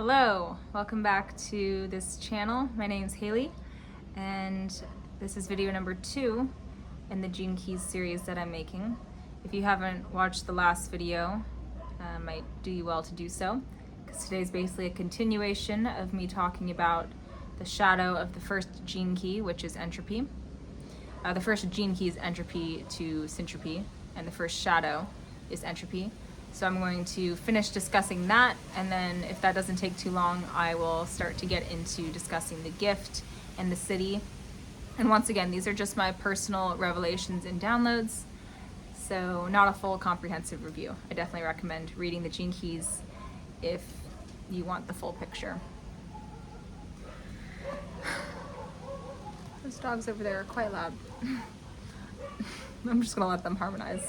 Hello, welcome back to this channel. My name's Haley, and this is video number 2 in the Gene Keys series that I'm making. If you haven't watched the last video, might do you well to do so, because today's basically a continuation of me talking about the shadow of the first gene key, which is entropy. The first gene key is entropy to centropy, and the first shadow is entropy. So I'm going to finish discussing that, and then if that doesn't take too long, I will start to get into discussing the gift and the city. And once again, these are just my personal revelations and downloads, so not a full comprehensive review. I definitely recommend reading the Gene Keys if you want the full picture. Those dogs over there are quite loud. I'm just gonna let them harmonize.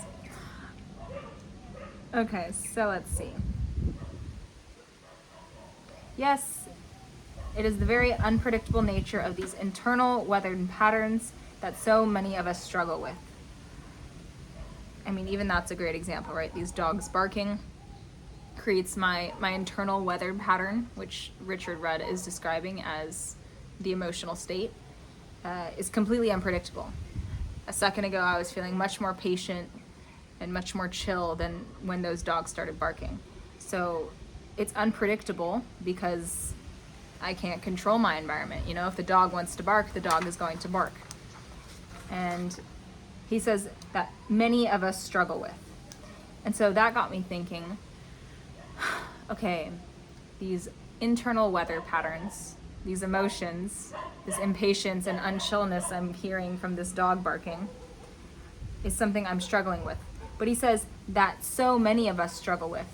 Okay, so let's see. Yes, it is the very unpredictable nature of these internal weathered patterns that so many of us struggle with. I mean, even that's a great example, right? These dogs barking creates my internal weathered pattern, which Richard Rudd is describing as the emotional state, is completely unpredictable. A second ago, I was feeling much more patient and much more chill than when those dogs started barking. So it's unpredictable because I can't control my environment. You know, if the dog wants to bark, the dog is going to bark. And he says that many of us struggle with. And so that got me thinking, okay, these internal weather patterns, these emotions, this impatience and unchillness I'm hearing from this dog barking is something I'm struggling with. But he says that so many of us struggle with,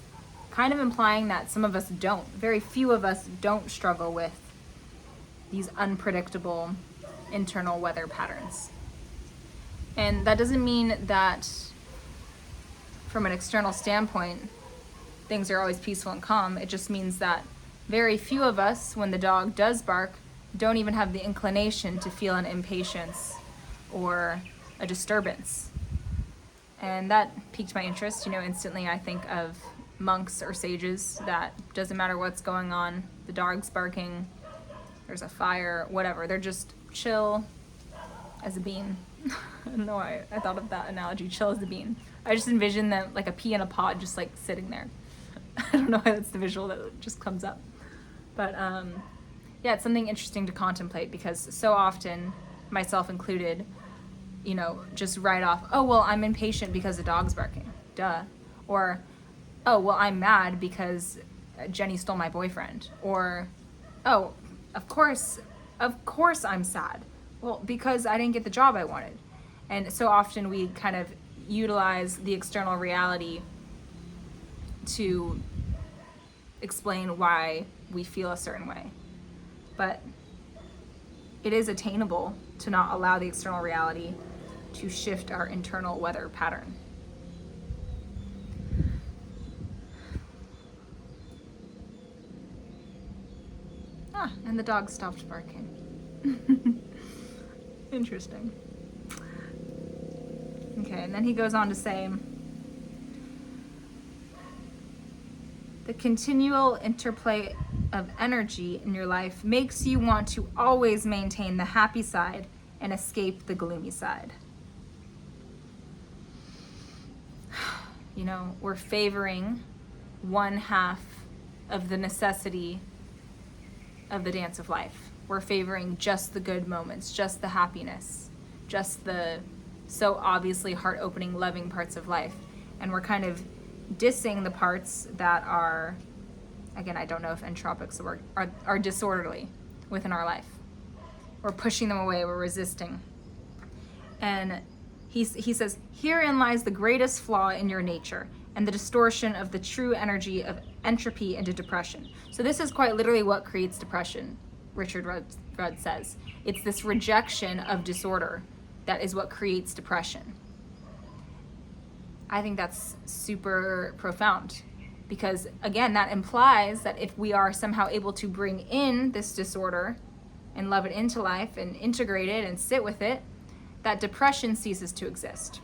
kind of implying that some of us don't. Very few of us don't struggle with these unpredictable internal weather patterns. And that doesn't mean that from an external standpoint, things are always peaceful and calm. It just means that very few of us, when the dog does bark, don't even have the inclination to feel an impatience or a disturbance. And that piqued my interest. You know, instantly I think of monks or sages that doesn't matter what's going on, the dog's barking, there's a fire, whatever. They're just chill as a bean. I don't know why I thought of that analogy, chill as a bean. I just envision them like a pea in a pod, just like sitting there. I don't know why that's the visual that just comes up. But yeah, it's something interesting to contemplate because so often, myself included, you know, just write off, oh, well, I'm impatient because the dog's barking. Duh. Or, oh, well, I'm mad because Jenny stole my boyfriend. Or, oh, of course I'm sad. Well, because I didn't get the job I wanted. And so often we kind of utilize the external reality to explain why we feel a certain way. But it is attainable to not allow the external reality to shift our internal weather pattern. And the dog stopped barking. Interesting. Okay, and then he goes on to say, the continual interplay of energy in your life makes you want to always maintain the happy side and escape the gloomy side. You know, we're favoring one half of the necessity of the dance of life. We're favoring just the good moments, just the happiness, just the so obviously heart-opening, loving parts of life. And we're kind of dissing the parts that are, again, I don't know if entropics are disorderly within our life. We're pushing them away, we're resisting. And he says, herein lies the greatest flaw in your nature and the distortion of the true energy of entropy into depression. So this is quite literally what creates depression, Richard Rudd says. It's this rejection of disorder that is what creates depression. I think that's super profound because, again, that implies that if we are somehow able to bring in this disorder and love it into life and integrate it and sit with it, that depression ceases to exist.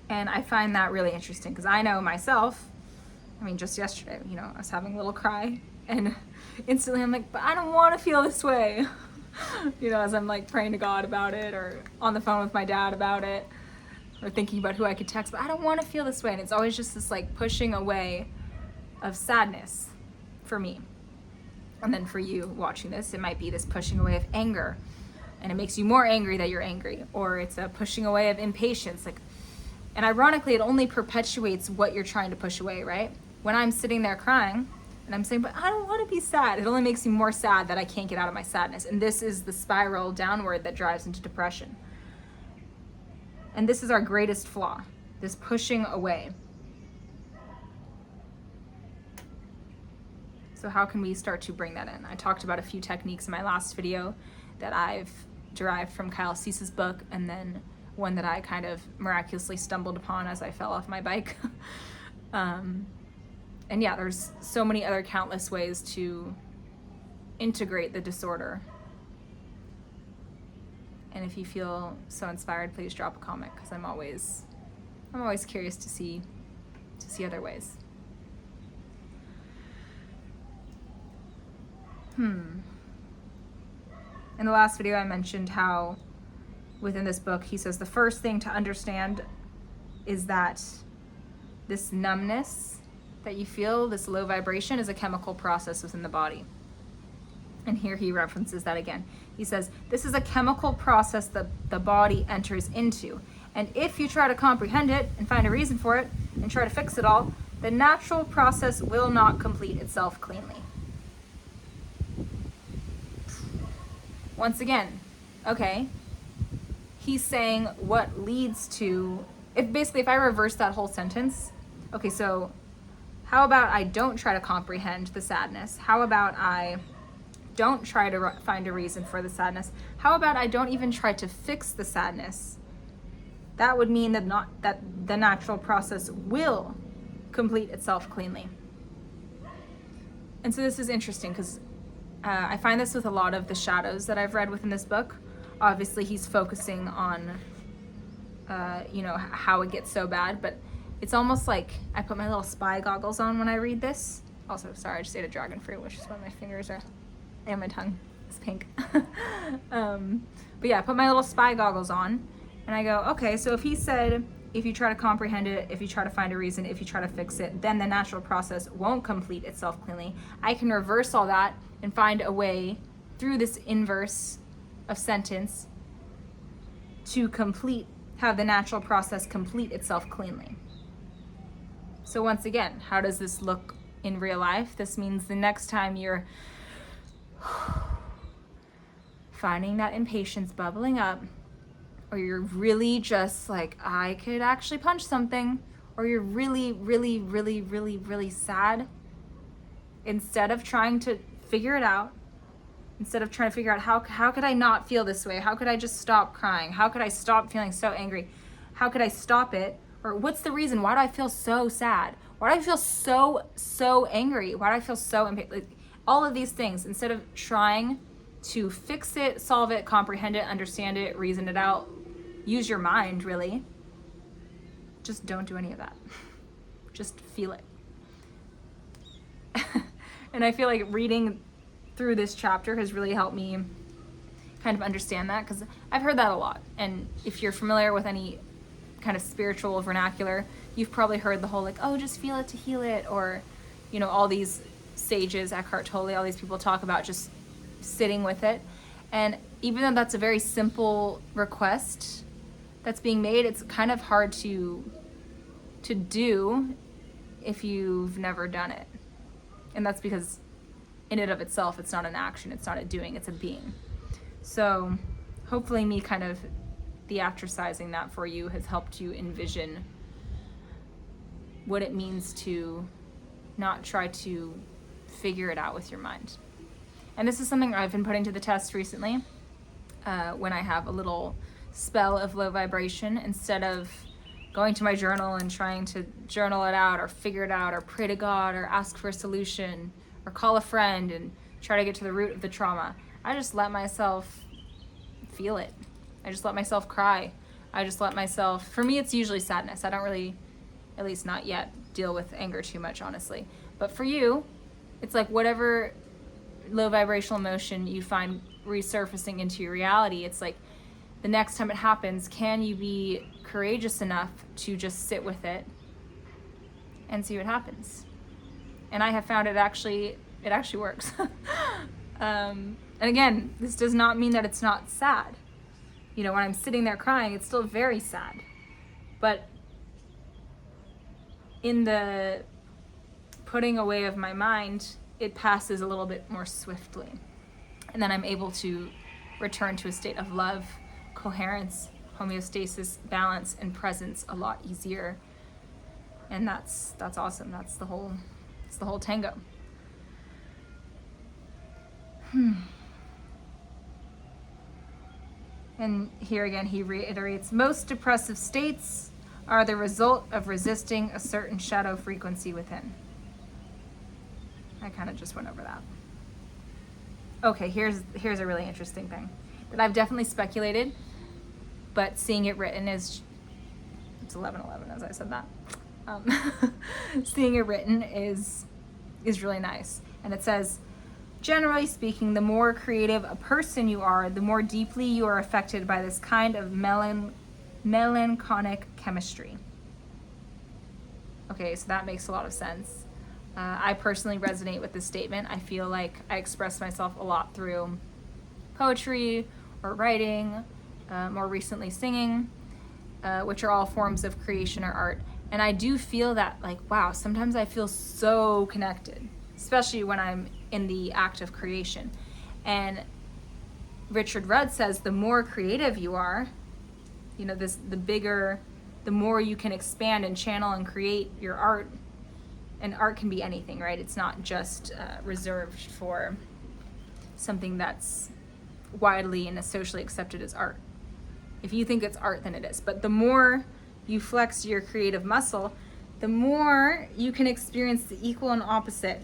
And I find that really interesting because I know myself, I mean, just yesterday, you know, I was having a little cry, and instantly I'm like, but I don't want to feel this way. You know, as I'm like praying to God about it, or on the phone with my dad about it, or thinking about who I could text, but I don't want to feel this way. And it's always just this like pushing away of sadness for me. And then for you watching this, it might be this pushing away of anger, and it makes you more angry that you're angry, or it's a pushing away of impatience. Like, and ironically, it only perpetuates what you're trying to push away, right? When I'm sitting there crying and I'm saying, but I don't want to be sad, it only makes me more sad that I can't get out of my sadness. And this is the spiral downward that drives into depression. And this is our greatest flaw, this pushing away. So how can we start to bring that in? I talked about a few techniques in my last video that I've derived from Kyle Cease's book, and then one that I kind of miraculously stumbled upon as I fell off my bike. And yeah, there's so many other countless ways to integrate the disorder. And if you feel so inspired, please drop a comment, because I'm always curious to see other ways. In the last video, I mentioned how within this book, he says the first thing to understand is that this numbness that you feel, this low vibration, is a chemical process within the body. And here he references that again. He says, this is a chemical process that the body enters into. And if you try to comprehend it and find a reason for it and try to fix it all, the natural process will not complete itself cleanly. Once again, okay, he's saying what leads to, if I reverse that whole sentence, okay, so how about I don't try to comprehend the sadness? How about I don't try to find a reason for the sadness? How about I don't even try to fix the sadness? That would mean that the natural process will complete itself cleanly. And so this is interesting, because I find this with a lot of the shadows that I've read within this book. Obviously, he's focusing on, how it gets so bad, but it's almost like I put my little spy goggles on when I read this. Also, sorry, I just ate a dragon fruit, which is why my fingers are, and my tongue is pink. But yeah, I put my little spy goggles on, and I go, okay, so if he said, if you try to comprehend it, if you try to find a reason, if you try to fix it, then the natural process won't complete itself cleanly. I can reverse all that and find a way through this inverse of sentence to have the natural process complete itself cleanly. So once again, how does this look in real life? This means the next time you're finding that impatience bubbling up, or you're really just like, I could actually punch something, or you're really, really, really, really, really sad, instead of trying to figure it out, instead of trying to figure out how could I not feel this way? How could I just stop crying? How could I stop feeling so angry? How could I stop it? Or what's the reason? Why do I feel so sad? Why do I feel so angry? Why do I feel so like, all of these things, instead of trying to fix it, solve it, comprehend it, understand it, reason it out, use your mind, really, just don't do any of that. Just feel it. And I feel like reading through this chapter has really helped me kind of understand that, because I've heard that a lot. And if you're familiar with any kind of spiritual vernacular, you've probably heard the whole like, oh, just feel it to heal it, or all these sages, Eckhart Tolle, all these people talk about just sitting with it. And even though that's a very simple request that's being made, it's kind of hard to do if you've never done it. And that's because in and of itself, it's not an action, it's not a doing, it's a being. So hopefully me kind of theatricizing that for you has helped you envision what it means to not try to figure it out with your mind. And this is something I've been putting to the test recently. When I have a little spell of low vibration, instead of going to my journal and trying to journal it out or figure it out or pray to God or ask for a solution or call a friend and try to get to the root of the trauma, I just let myself feel it. I just let myself cry. I just let myself, for me it's usually sadness. I don't really, at least not yet, deal with anger too much, honestly. But for you, it's like whatever low vibrational emotion you find resurfacing into your reality, it's like the next time it happens, can you be courageous enough to just sit with it and see what happens? And I have found it actually works. And again, this does not mean that it's not sad. You know, when I'm sitting there crying, it's still very sad. But in the putting away of my mind, it passes a little bit more swiftly. And then I'm able to return to a state of love, coherence, homeostasis, balance, and presence a lot easier. And that's awesome. It's the whole tango. And here again, he reiterates, most depressive states are the result of resisting a certain shadow frequency within. I kind of just went over that. Okay, here's a really interesting thing that I've definitely speculated, but seeing it written it's 11:11 as I said that. Seeing it written is really nice. And it says, generally speaking, the more creative a person you are, the more deeply you are affected by this kind of melancholic chemistry. Okay, so that makes a lot of sense. I personally resonate with this statement. I feel like I express myself a lot through poetry or writing, more recently singing, which are all forms of creation or art. And I do feel that, like, wow, sometimes I feel so connected, especially when I'm in the act of creation. And Richard Rudd says the more creative you are, you know, the more you can expand and channel and create your art. And art can be anything, right? It's not just reserved for something that's widely and socially accepted as art. If you think it's art, then it is. But the more you flex your creative muscle, the more you can experience the equal and opposite,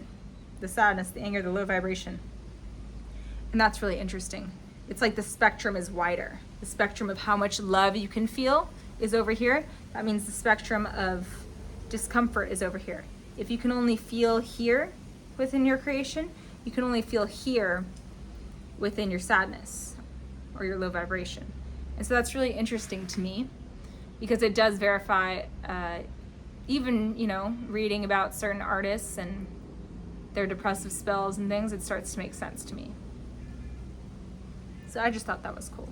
the sadness, the anger, the low vibration. And that's really interesting. It's like the spectrum is wider. The spectrum of how much love you can feel is over here. That means the spectrum of discomfort is over here. If you can only feel here within your creation, you can only feel here within your sadness or your low vibration. And so that's really interesting to me, because it does verify, even, you know, reading about certain artists and their depressive spells and things, it starts to make sense to me. So I just thought that was cool.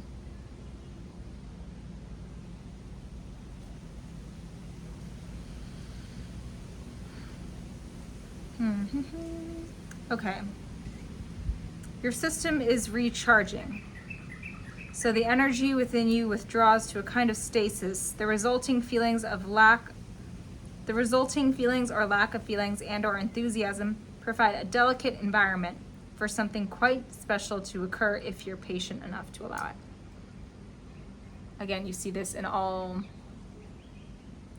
Okay. Your system is recharging. So the energy within you withdraws to a kind of stasis. The resulting feelings or lack of feelings and or enthusiasm provide a delicate environment for something quite special to occur if you're patient enough to allow it. Again, you see this in all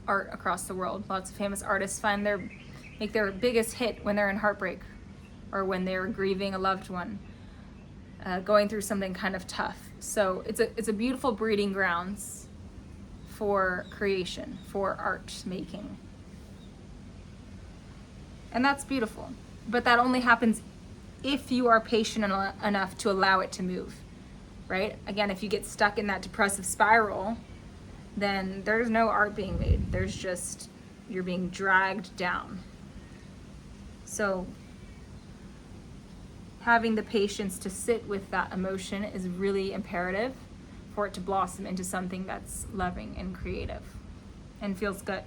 art across the world. Lots of famous artists make their biggest hit when they're in heartbreak or when they're grieving a loved one, going through something kind of tough. So it's a beautiful breeding grounds for creation, for art making. And that's beautiful. But that only happens if you are patient enough to allow it to move, right? Again, if you get stuck in that depressive spiral, then there's no art being made. There's just, you're being dragged down. So having the patience to sit with that emotion is really imperative for it to blossom into something that's loving and creative and feels good.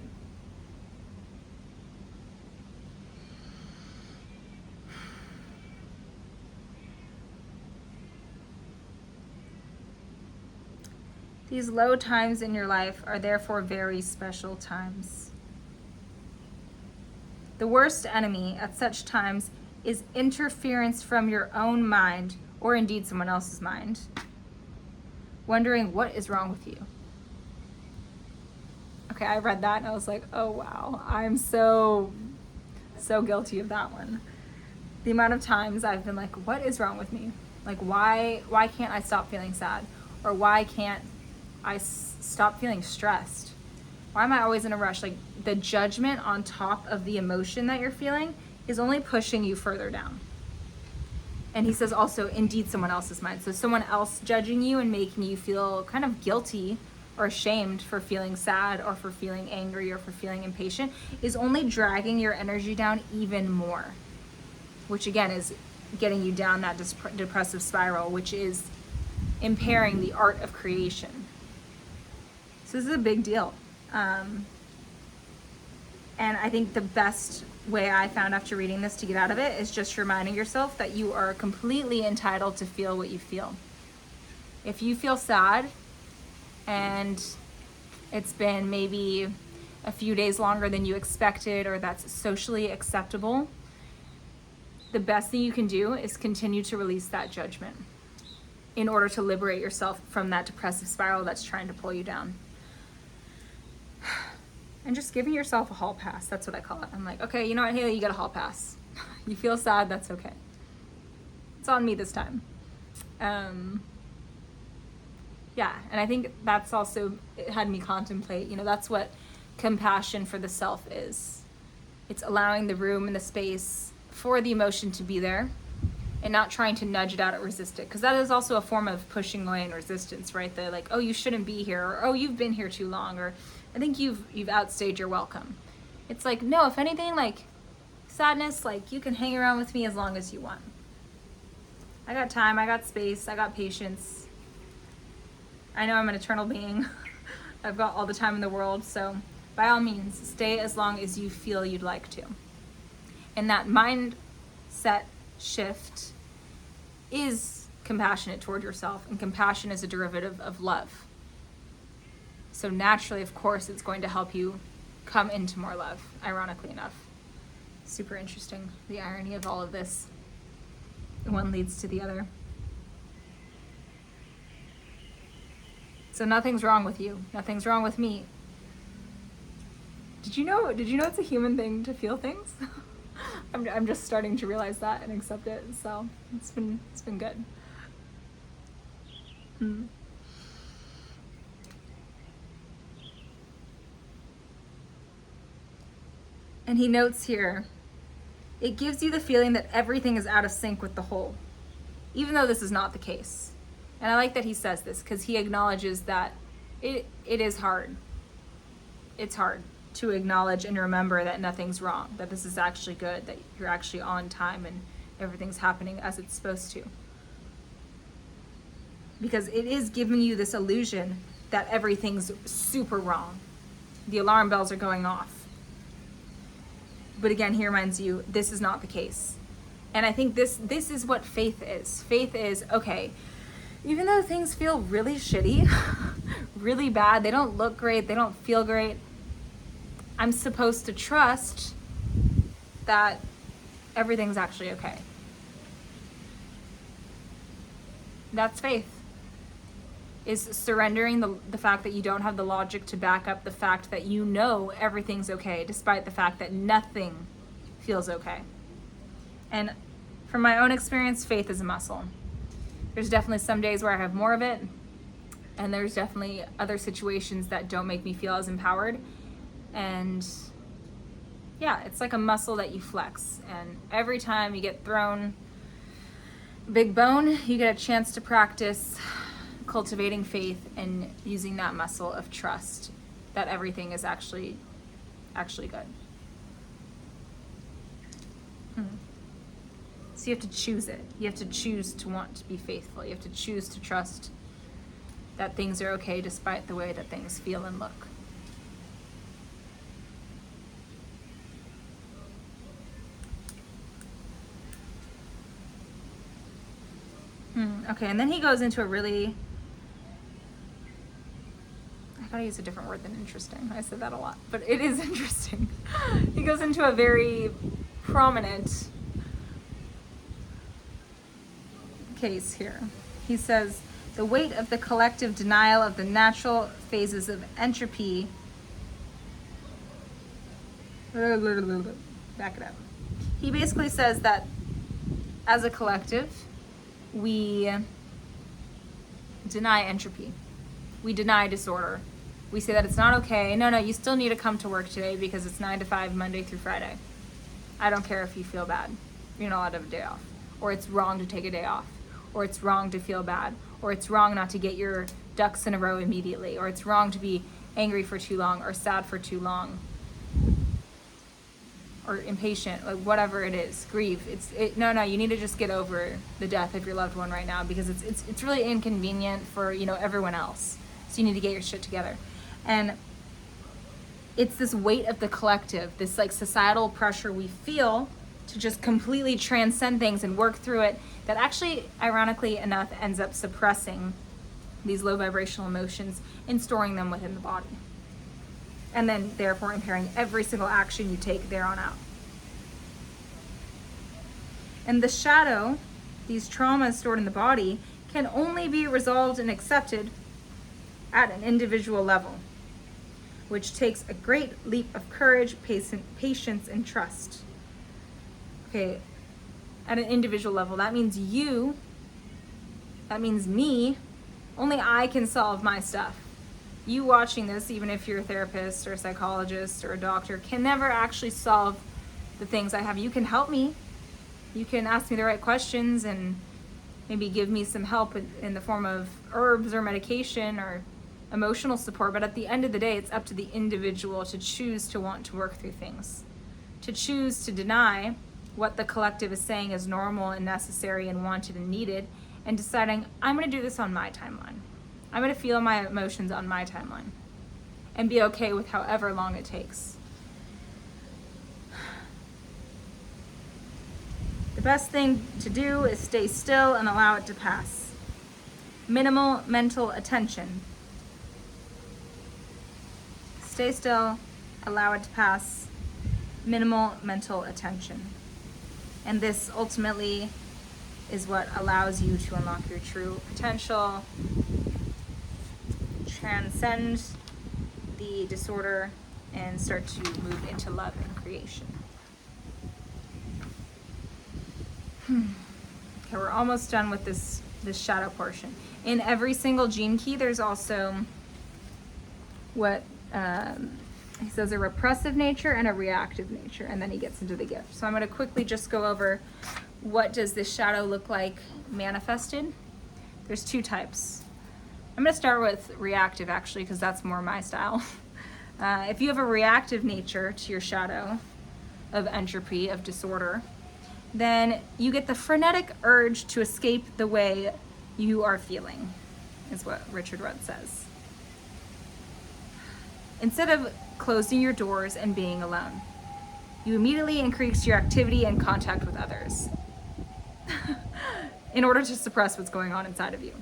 These low times in your life are therefore very special times. The worst enemy at such times is interference from your own mind, or indeed someone else's mind, wondering what is wrong with you. Okay, I read that and I was like, oh wow, I'm so guilty of that one. The amount of times I've been like, what is wrong with me? Like, why can't I stop feeling sad? Or why can't I stop feeling stressed? Why am I always in a rush? Like, the judgment on top of the emotion that you're feeling is only pushing you further down. And he says also, indeed, someone else's mind. So someone else judging you and making you feel kind of guilty or ashamed for feeling sad or for feeling angry or for feeling impatient is only dragging your energy down even more, which again is getting you down that depressive spiral, which is impairing the art of creation. So this is a big deal. And I think the best way I found after reading this to get out of it is just reminding yourself that you are completely entitled to feel what you feel. If you feel sad and it's been maybe a few days longer than you expected, or that's socially acceptable, the best thing you can do is continue to release that judgment in order to liberate yourself from that depressive spiral that's trying to pull you down. And just giving yourself a hall pass. That's what I call it. I'm like, okay, you know what, Haley, you got a hall pass. You feel sad, that's okay. It's on me this time. Yeah, and I think that's also, it had me contemplate, that's what compassion for the self is. It's allowing the room and the space for the emotion to be there and not trying to nudge it out or resist it. Because that is also a form of pushing away and resistance, right? The like, oh, you shouldn't be here, or oh, you've been here too long, or I think you've outstayed your welcome. It's like, no, if anything, like sadness, like you can hang around with me as long as you want. I got time, I got space, I got patience. I know I'm an eternal being. I've got all the time in the world, so by all means, stay as long as you feel you'd like to. And that mindset shift is compassionate toward yourself, and compassion is a derivative of love. So naturally, of course, it's going to help you come into more love, ironically enough. Super interesting, the irony of all of this. One leads to the other. So nothing's wrong with you. Nothing's wrong with me. Did you know it's a human thing to feel things? I'm just starting to realize that and accept it. So it's been good. And he notes here, it gives you the feeling that everything is out of sync with the whole, even though this is not the case. And I like that he says this because he acknowledges that it is hard. It's hard to acknowledge and remember that nothing's wrong, that this is actually good, that you're actually on time and everything's happening as it's supposed to. Because it is giving you this illusion that everything's super wrong. The alarm bells are going off. But again, he reminds you, this is not the case. And I think this is what faith is. Faith is, okay, even though things feel really shitty, really bad, they don't look great, they don't feel great, I'm supposed to trust that everything's actually okay. That's faith. Is surrendering the fact that you don't have the logic to back up the fact that you know everything's okay, despite the fact that nothing feels okay. And from my own experience, faith is a muscle. There's definitely some days where I have more of it, and there's definitely other situations that don't make me feel as empowered. And yeah, it's like a muscle that you flex. And every time you get thrown a big bone, you get a chance to practice cultivating faith and using that muscle of trust that everything is actually good. So you have to choose it. You have to choose to want to be faithful. You have to choose to trust that things are okay despite the way that things feel and look. Okay, and then he goes into a really, I gotta use a different word than interesting. I said that a lot, but it is interesting. He goes into a very prominent case here. He says, the weight of the collective denial of the natural phases of entropy. Back it up. He basically says that as a collective, we deny entropy. We deny disorder. We say that it's not okay. No, you still need to come to work today because it's 9 to 5, Monday through Friday. I don't care if you feel bad. You're not allowed to have a day off. Or it's wrong to take a day off. Or it's wrong to feel bad. Or it's wrong not to get your ducks in a row immediately. Or it's wrong to be angry for too long or sad for too long. Or impatient, like whatever it is, grieve. No, you need to just get over the death of your loved one right now because it's really inconvenient for, everyone else. So you need to get your shit together. And it's this weight of the collective, this like societal pressure we feel to just completely transcend things and work through it that actually, ironically enough, ends up suppressing these low vibrational emotions and storing them within the body. And then therefore impairing every single action you take there on out. And the shadow, these traumas stored in the body, can only be resolved and accepted at an individual level, which takes a great leap of courage, patience, and trust. Okay, at an individual level, that means you, that means me, only I can solve my stuff. You watching this, even if you're a therapist or a psychologist or a doctor, can never actually solve the things I have. You can help me. You can ask me the right questions and maybe give me some help in the form of herbs or medication or emotional support. But at the end of the day, it's up to the individual to choose to want to work through things, to choose to deny what the collective is saying is normal and necessary and wanted and needed, and deciding, I'm going to do this on my timeline. I'm going to feel my emotions on my timeline and be okay with however long it takes. The best thing to do is stay still and allow it to pass. Minimal mental attention. Stay still, allow it to pass. Minimal mental attention. And this ultimately is what allows you to unlock your true potential, transcend the disorder, and start to move into love and creation. Okay, we're almost done with this shadow portion. In every single gene key, there's also what he says a repressive nature and a reactive nature, and then he gets into the gift. So I'm going to quickly just go over what does this shadow look like manifested. There's two types. I'm going to start with reactive, actually, because that's more my style. If you have a reactive nature to your shadow of entropy, of disorder, then you get the frenetic urge to escape the way you are feeling, is what Richard Rudd says. Instead of closing your doors and being alone, you immediately increase your activity and contact with others in order to suppress what's going on inside of you.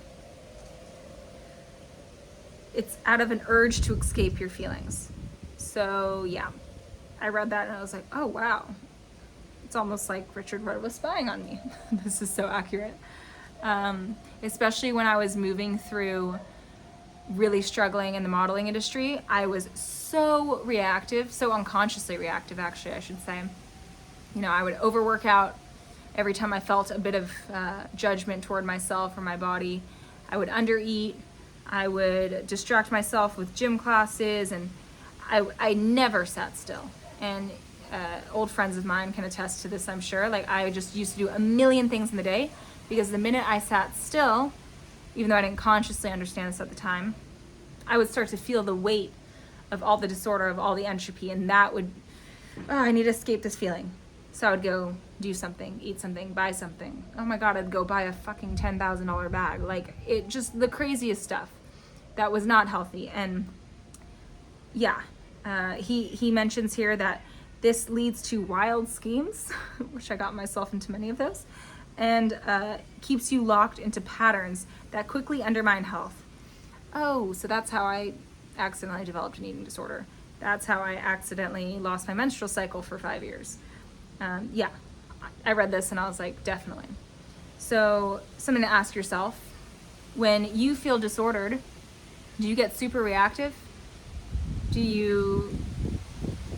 It's out of an urge to escape your feelings. So yeah, I read that and I was like, oh wow. It's almost like Richard Rudd was spying on me. This is so accurate. Especially when I was moving through really struggling in the modeling industry, I was so reactive, so unconsciously reactive, actually, I should say. I would overwork out every time I felt a bit of judgment toward myself or my body. I would undereat. I would distract myself with gym classes, and I never sat still. And old friends of mine can attest to this, I'm sure. Like, I just used to do a million things in the day, because the minute I sat still, even though I didn't consciously understand this at the time, I would start to feel the weight of all the disorder, of all the entropy, and that would, I need to escape this feeling. So I would go do something, eat something, buy something. Oh my God, I'd go buy a fucking $10,000 bag. Like, it just, the craziest stuff that was not healthy. And yeah, he mentions here that this leads to wild schemes, which I got myself into many of those, and keeps you locked into patterns that quickly undermine health. Oh, so that's how I accidentally developed an eating disorder. That's how I accidentally lost my menstrual cycle for 5 years. Yeah, I read this and I was like, definitely. So something to ask yourself, when you feel disordered, do you get super reactive? Do you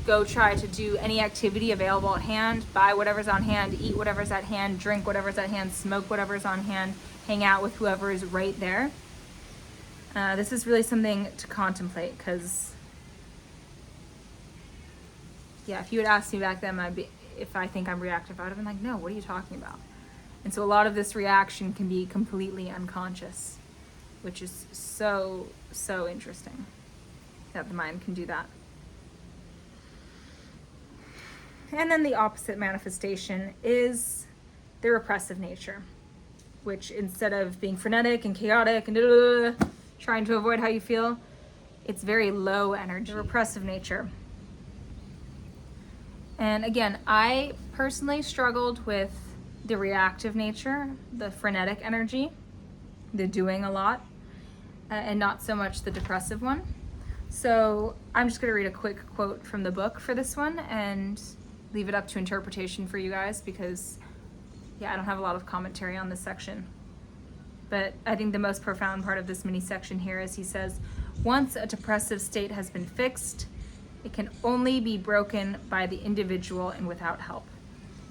go try to do any activity available at hand, buy whatever's on hand, eat whatever's at hand, drink whatever's at hand, smoke whatever's on hand, hang out with whoever is right there? This is really something to contemplate, because yeah, if you had asked me back then, if I think I'm reactive, I would have been like, no, what are you talking about? And so a lot of this reaction can be completely unconscious, which is so, so interesting that the mind can do that. And then the opposite manifestation is the repressive nature, which instead of being frenetic and chaotic and trying to avoid how you feel, it's very low energy, the repressive nature. And again, I personally struggled with the reactive nature, the frenetic energy, the doing a lot, and not so much the depressive one. So I'm just going to read a quick quote from the book for this one and leave it up to interpretation for you guys, because yeah, I don't have a lot of commentary on this section. But I think the most profound part of this mini section here is he says, once a depressive state has been fixed, it can only be broken by the individual and without help.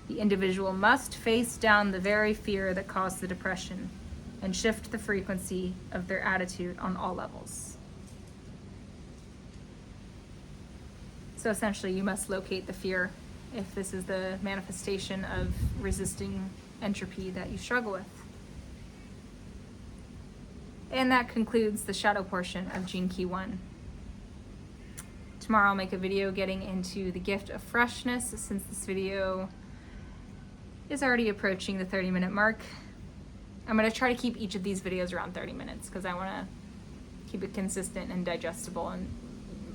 The individual must face down the very fear that caused the depression and shift the frequency of their attitude on all levels. So essentially, you must locate the fear if this is the manifestation of resisting entropy that you struggle with. And that concludes the shadow portion of Gene Key 1. Tomorrow I'll make a video getting into the gift of freshness, since this video is already approaching the 30-minute mark. I'm going to try to keep each of these videos around 30 minutes because I want to keep it consistent and digestible. And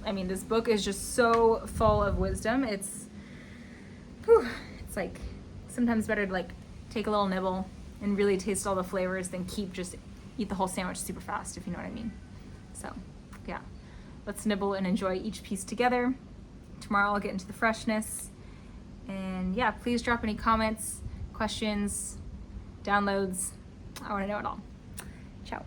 I mean, this book is just so full of wisdom. It's like sometimes better to like take a little nibble and really taste all the flavors than eat the whole sandwich super fast, if you know what I mean. So yeah, let's nibble and enjoy each piece together. Tomorrow I'll get into the freshness. And yeah, please drop any comments, questions, downloads. I want to know it all. Ciao.